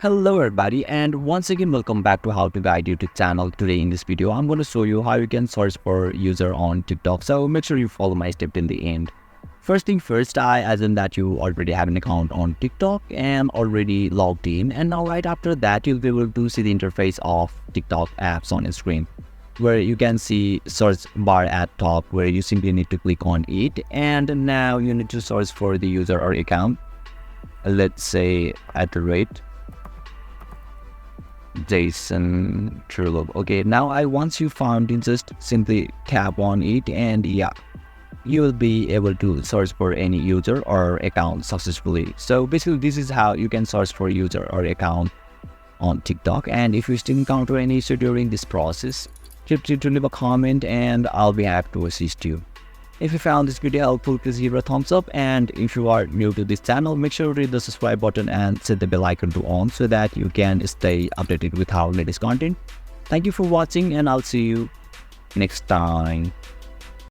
Hello everybody, and once again welcome back to How to Guide YouTube channel. Today in this video I'm going to show you how you can search for user on TikTok, so make sure you follow my step till the end. First thing first, I assume that you already have an account on TikTok and already logged in, and now right after that you'll be able to see the interface of TikTok apps on your screen, where you can see search bar at top, where you simply need to click on it, and now you need to search for the user or account. Let's say at the rate Jason Turlo. Okay, now once you found it, just simply tap on it, and you will be able to search for any user or account successfully. So basically this is how you can search for user or account on TikTok. And if you still encounter any issue during this process, feel free to leave a comment and I'll be happy to assist you. If you found this video helpful, please give it a thumbs up, and if you are new to this channel, make sure to hit the subscribe button and set the bell icon to on so that you can stay updated with our latest content. Thank you for watching, and I'll see you next time.